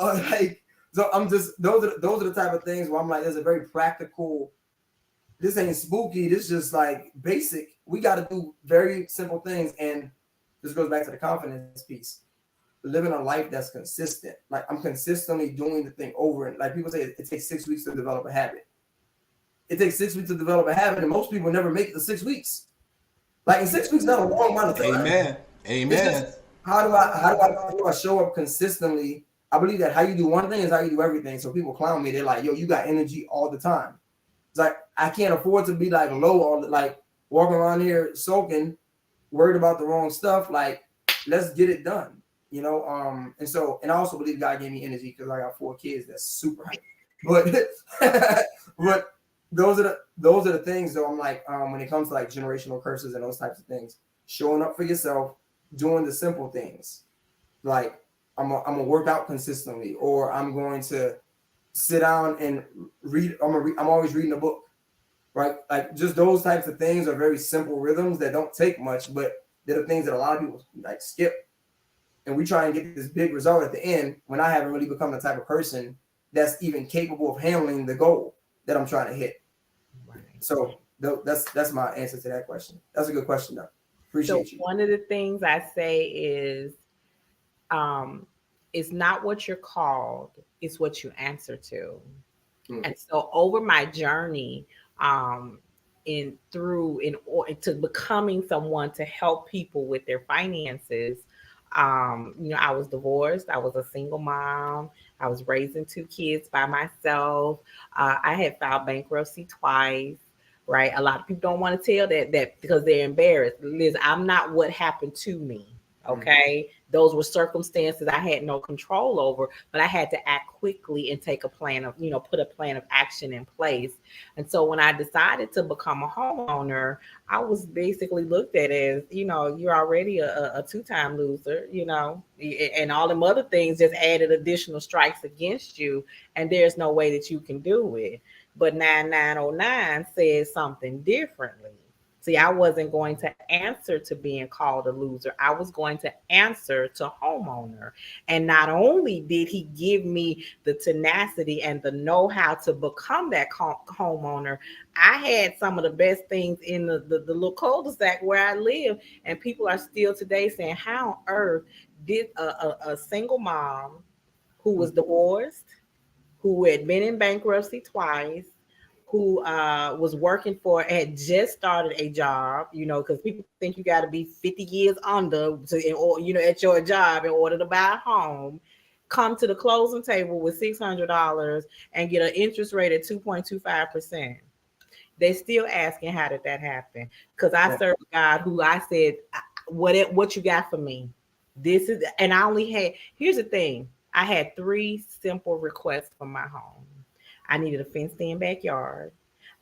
So I'm just those are the type of things where I'm like, there's a very practical. This ain't spooky. This just basic. We got to do very simple things, and this goes back to the confidence piece. Living a life that's consistent. Like, I'm consistently doing the thing over, and people say it takes 6 weeks to develop a habit. It takes 6 weeks to develop a habit, and most people never make the 6 weeks. In 6 weeks, not a long amount of time. Amen. How do I show up consistently? I believe that how you do one thing is how you do everything. So people clown me. They're like, yo, you got energy all the time. It's like, I can't afford to be low all walking around here sulking, worried about the wrong stuff. Let's get it done. You know, and I also believe God gave me energy because I got 4 kids. That's super hype. But those are the things though. I'm when it comes to generational curses and those types of things, showing up for yourself, doing the simple things. I'm gonna work out consistently, or I'm going to sit down and read. I'm always reading a book, right? Just those types of things are very simple rhythms that don't take much, but they're the things that a lot of people skip. And we try and get this big result at the end when I haven't really become the type of person that's even capable of handling the goal that I'm trying to hit. Right. So that's my answer to that question. That's a good question, though. Appreciate you. One of the things I say is, it's not what you're called, it's what you answer to. Mm. And so over my journey, to becoming someone to help people with their finances, I was divorced. I was a single mom. I was raising two kids by myself. I had filed bankruptcy twice. Right, a lot of people don't want to tell that because they're embarrassed. Liz, I'm not what happened to me. Okay, those were circumstances I had no control over, but I had to act quickly and take a plan of, put a plan of action in place. And so when I decided to become a homeowner, I was basically looked at as, you're already a two-time loser, and all them other things just added additional strikes against you, and there's no way that you can do it. But 9909 says something differently. See, I wasn't going to answer to being called a loser. I was going to answer to homeowner. And not only did he give me the tenacity and the know-how to become that homeowner, I had some of the best things in the little cul-de-sac where I live. And people are still today saying, how on earth did a single mom who was divorced, who had been in bankruptcy twice, who was working had just started a job, because people think you got to be 50 years under at your job in order to buy a home, come to the closing table with $600 and get an interest rate at 2.25%. They're still asking, how did that happen? Because I serve a God who I said, what you got for me? This is, and I only had, here's the thing. I had 3 simple requests for my home. I needed a fenced-in backyard.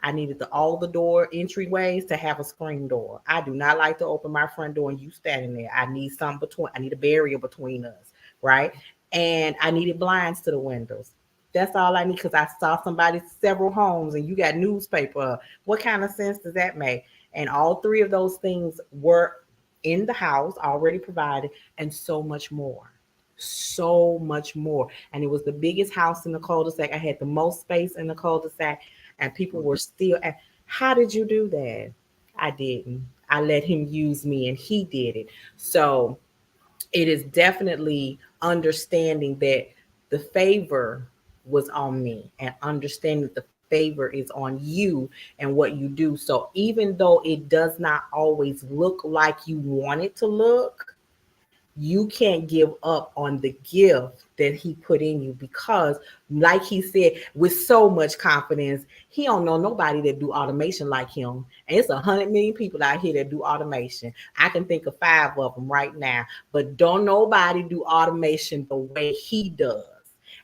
I needed all the door entryways to have a screen door. I do not like to open my front door and you standing there. I need I need a barrier between us, right? And I needed blinds to the windows. That's all I need, because I saw several homes and you got newspaper. What kind of sense does that make? And all 3 of those things were in the house, already provided, and so much more. So much more. And it was the biggest house in the cul-de-sac. I had the most space in the cul-de-sac, and people were still how did you do that? I didn't. I let him use me, and he did it. So it is definitely understanding that the favor was on me, and understanding that the favor is on you and what you do. So even though it does not always look like you want it to look, you can't give up on the gift that he put in you, because like he said, with so much confidence, he don't know nobody that do automation like him. And it's 100 million people out here that do automation. I can think of 5 of them right now, but don't nobody do automation the way he does.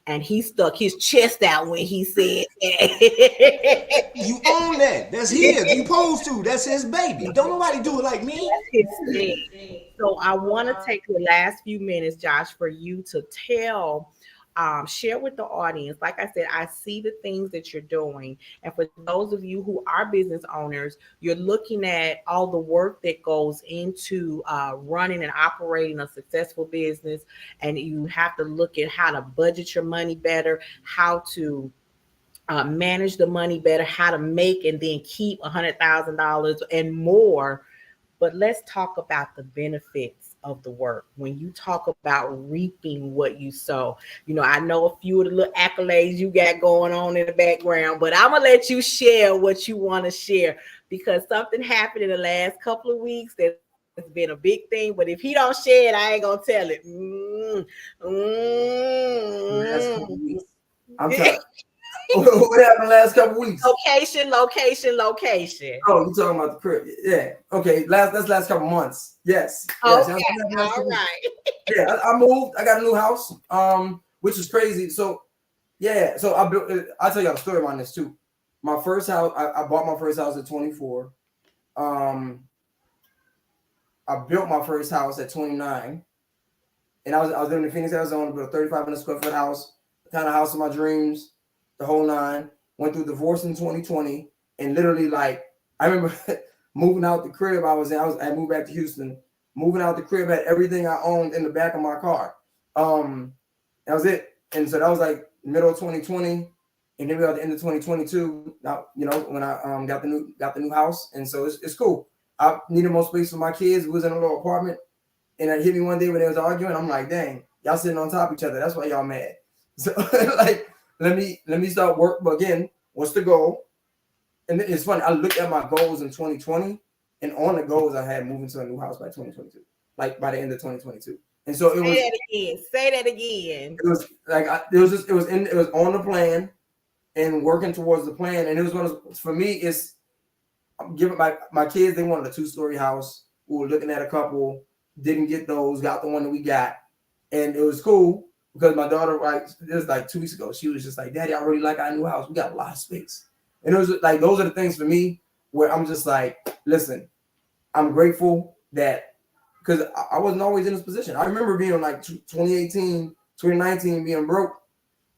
And he stuck his chest out when he said that. You own that. That's his. You supposed to. That's his baby. Don't nobody do it like me. That's his thing. So I want to take the last few minutes, Josh, for you to share with the audience. Like I said, I see the things that you're doing. And for those of you who are business owners, you're looking at all the work that goes into running and operating a successful business. And you have to look at how to budget your money better, how to manage the money better, how to make and then keep $100,000 and more. But let's talk about the benefits of the work. When you talk about reaping what you sow, I know a few of the little accolades you got going on in the background, but I'm going to let you share what you want to share, because something happened in the last couple of weeks that has been a big thing. But if he don't share it, I ain't going to tell it. I'm sorry. What happened the last couple weeks? Location. Oh, you talking about the crib? Yeah. Okay. That's last couple months. Yes. Okay. All right. Yeah. I moved. I got a new house. Which is crazy. So, yeah. So I built. I'll tell you a story on this too. My first house. I bought my first house at 24. I built my first house at 29, and I was living in Phoenix, Arizona. Built a 3,500 square foot house, the kind of house of my dreams. The whole 9. Went through divorce in 2020, and literally, I remember moving out the crib I was in. I moved back to Houston. Moving out the crib, had everything I owned in the back of my car. That was it. And so that was middle of 2020, and then we got the end of 2022. Now, when I got the new house, and so it's cool. I needed more space for my kids. We was in a little apartment, and it hit me one day when they was arguing. I'm like, dang, Y'all sitting on top of each other. That's why y'all mad. So like, let me start work. But again, what's the goal? And it's funny. I looked at my goals in 2020, and on the goals I had moving to a new house by 2022, like by the end of 2022. And so it was. Say that again. Say that again. It was like it was on the plan and working towards the plan. And it was for me. It's I'm giving my kids. They wanted a 2-story house. We were looking at a couple. Didn't get those. Got the one that we got, and it was cool because my daughter, like, this was like 2 weeks ago. She was just like, "Daddy, I really like our new house. We got a lot of space." And it was like those are the things for me where I'm just like, listen, I'm grateful that because I wasn't always in this position. I remember being like 2018, 2019, being broke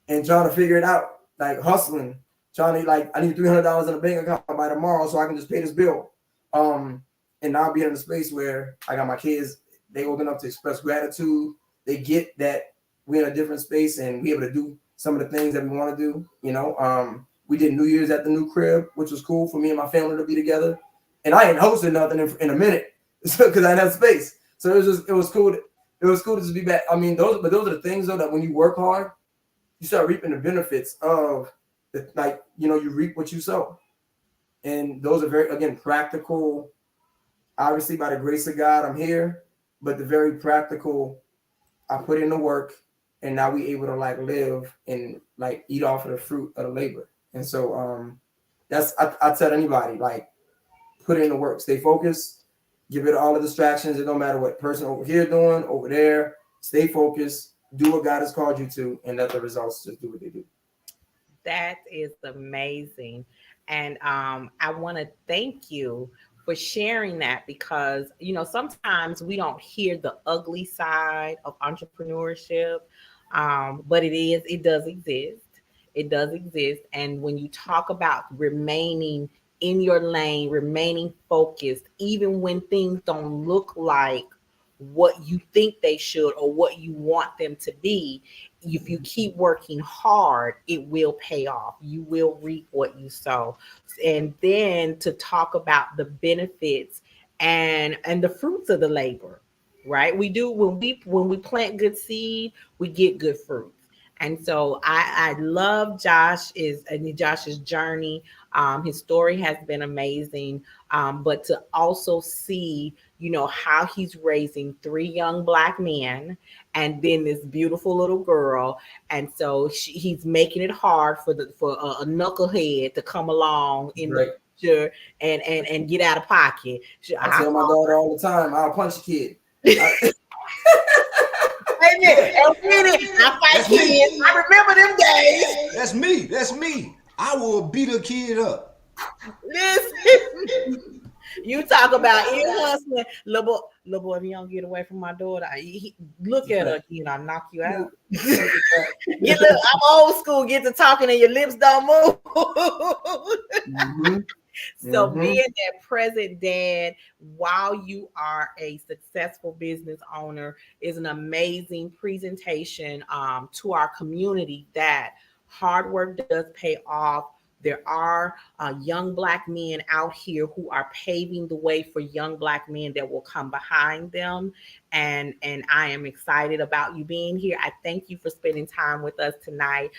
and trying to figure it out, like hustling, trying to like I need $300 in a bank account by tomorrow so I can just pay this bill. And now being in a space where I got my kids, they old enough to express gratitude. They get that we're in a different space and we able to do some of the things that we want to do. You know, we did New Year's at the new crib, which was cool for me and my family to be together. And I ain't hosted nothing in a minute because I didn't have space. So it was cool. It was cool to just be back. I mean, those are the things though that when you work hard, you start reaping the benefits of you reap what you sow. And those are very, again, practical. Obviously, by the grace of God, I'm here, but the very practical, I put in the work, and now we able to like live and like eat off of the fruit of the labor. And so that's I tell anybody, like, put in the work, stay focused, give it all the distractions. It don't matter what person over here doing, over there, stay focused, do what God has called you to, and let the results just do what they do. That is amazing. And I want to thank you for sharing that because, you know, sometimes we don't hear the ugly side of entrepreneurship, but it does exist. It does exist. And when you talk about remaining in your lane, remaining focused, even when things don't look like what you think they should or what you want them to be, if you keep working hard, it will pay off. You will reap what you sow. And then to talk about the benefits and the fruits of the labor, right? We do when we plant good seed, we get good fruit. And so I love Josh's journey. His story has been amazing. But to also see, you know, how he's raising 3 young Black men and then this beautiful little girl. And so he's making it hard for a knucklehead to come along in the future and get out of pocket. I tell my daughter all the time, I'll punch a kid. I fight kids. I remember them days. That's me. I will beat a kid up. Listen, you talk about ear hustling, little boy. If you don't get away from my daughter, look at her, you know, I'll knock you out. I'm old school. Get to talking and your lips don't move. Mm-hmm. So being that present dad while you are a successful business owner is an amazing presentation to our community that hard work does pay off. There are young Black men out here who are paving the way for young Black men that will come behind them. And I am excited about you being here. I thank you for spending time with us tonight.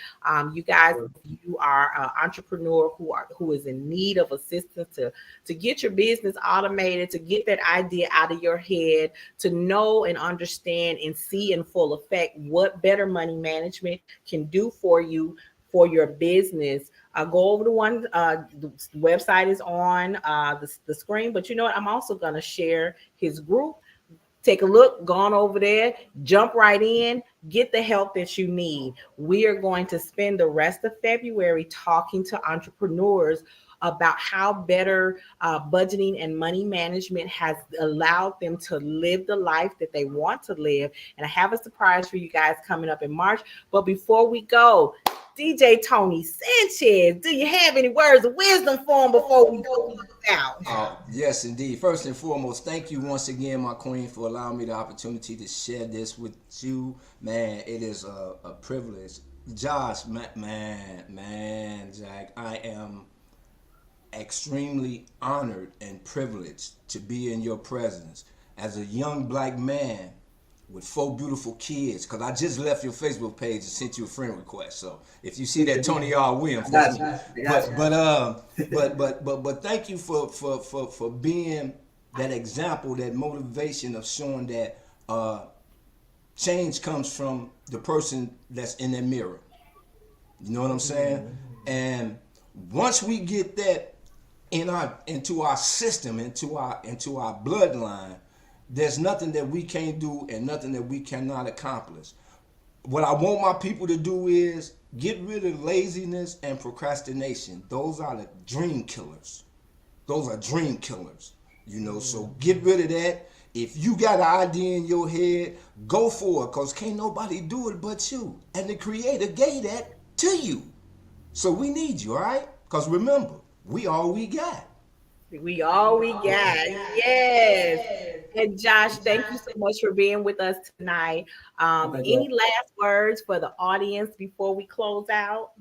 You guys, if you are an entrepreneur who is in need of assistance to get your business automated, to get that idea out of your head, to know and understand and see in full effect what Better Money Management can do for you, for your business, go over to one. The website is on the screen, but you know what? I'm also going to share his group. Take a look, go on over there, jump right in, get the help that you need. We are going to spend the rest of February talking to entrepreneurs about how better budgeting and money management has allowed them to live the life that they want to live. And I have a surprise for you guys coming up in March. But before we go, DJ Tony Sanchez, do you have any words of wisdom for him before we go out? Yes, indeed. First and foremost, thank you once again, my queen, for allowing me the opportunity to share this with you. Man, it is a privilege. Josh, man, Jack, I am extremely honored and privileged to be in your presence. As a young Black man with 4 beautiful kids. Cause I just left your Facebook page and sent you a friend request. So if you see that Tony R. Williams, that's me. But thank you for being that example, that motivation of showing that change comes from the person that's in that mirror. You know what I'm saying? And once we get that into our system, into our bloodline, there's nothing that we can't do and nothing that we cannot accomplish. What I want my people to do is get rid of laziness and procrastination. Those are the dream killers. Those are dream killers. You know, so get rid of that. If you got an idea in your head, go for it, because can't nobody do it but you. And the Creator gave that to you. So we need you, all right? Because remember, we all we got. We all we got. Yes. And Josh, thank you so much for being with us tonight. Any last words for the audience before we close out?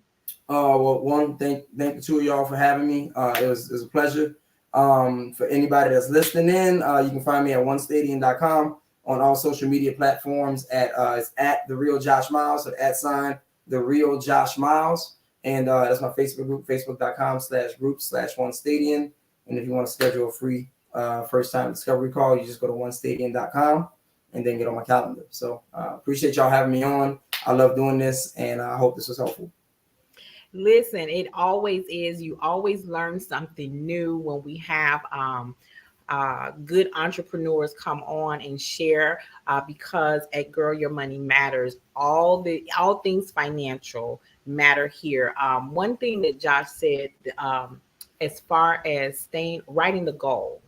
Well, one, thank the two of y'all for having me. It was a pleasure. For anybody that's listening in, you can find me at onestadium.com on all social media platforms it's at The Real Josh Miles, so @ The Real Josh Miles. And that's my Facebook group, facebook.com/group/onestadium. And if you want to schedule a free first time discovery call, you just go to onestadium.com and then get on my calendar. So appreciate y'all having me on. I love doing this, and I hope this was helpful. Listen, it always is. You always learn something new when we have good entrepreneurs come on and share, because at Girl Your Money Matters, all things financial matter here. One thing that Josh said, as far as writing the goal,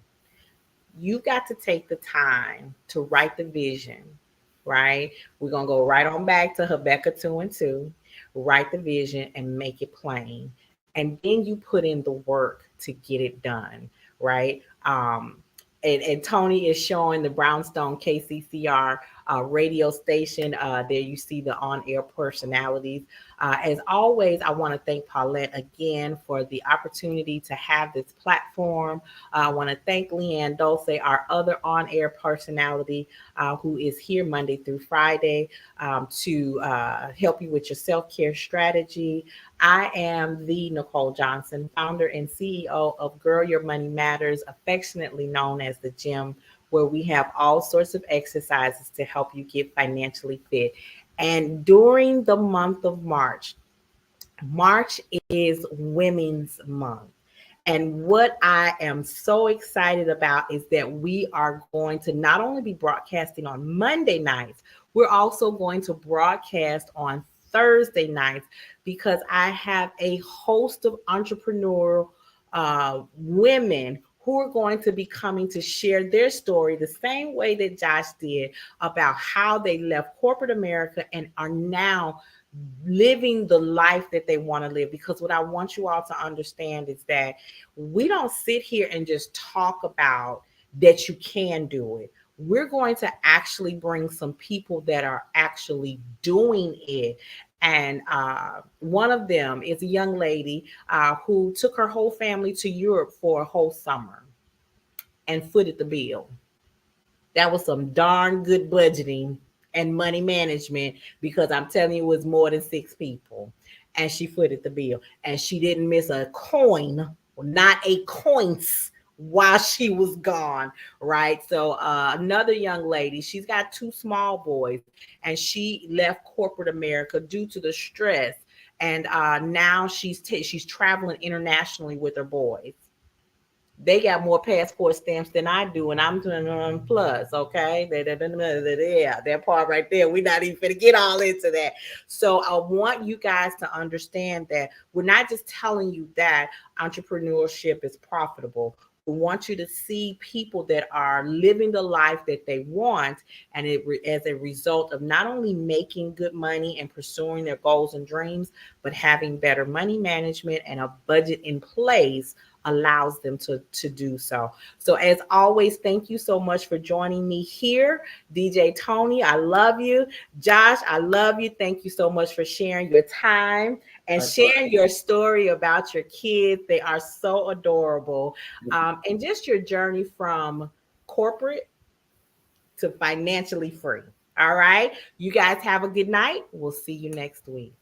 you got to take the time to write the vision, right? We're going to go right on back to Habakkuk 2:2. Write the vision and make it plain. And then you put in the work to get it done, right? And Tony is showing the Brownstone KCCR radio station. There you see the on-air personalities. As always, I want to thank Paulette again for the opportunity to have this platform. I want to thank Leanne Dulce, our other on-air personality, who is here Monday through Friday to help you with your self-care strategy. I am the Nicole Johnson, founder and CEO of Girl Your Money Matters, affectionately known as the Gym, where we have all sorts of exercises to help you get financially fit. And during the month of March is Women's Month. And what I am so excited about is that we are going to not only be broadcasting on Monday nights, we're also going to broadcast on Thursday nights, because I have a host of entrepreneurial women who are going to be coming to share their story the same way that Josh did, about how they left corporate America and are now living the life that they want to live. Because what I want you all to understand is that we don't sit here and just talk about that you can do it. We're going to actually bring some people that are actually doing it. And one of them is a young lady who took her whole family to Europe for a whole summer and footed the bill. That was some darn good budgeting and money management, because I'm telling you, it was more than 6 people. And she footed the bill. And she didn't miss a coin, not a coins, while she was gone, right? So another young lady, she's got 2 small boys, and she left corporate America due to the stress, and now she's traveling internationally with her boys. They got more passport stamps than I do, and I'm doing plus, okay? Yeah, that part right there, we're not even gonna get all into that. So I want you guys to understand that we're not just telling you that entrepreneurship is profitable. We want you to see people that are living the life that they want, and as a result of not only making good money and pursuing their goals and dreams, but having better money management and a budget in place allows them to do so. So as always, thank you so much for joining me here. DJ Tony, I love you. Josh, I love you. Thank you so much for sharing your time and sharing your story about your kids. They are so adorable. And just your journey from corporate to financially free. All right. You guys have a good night. We'll see you next week.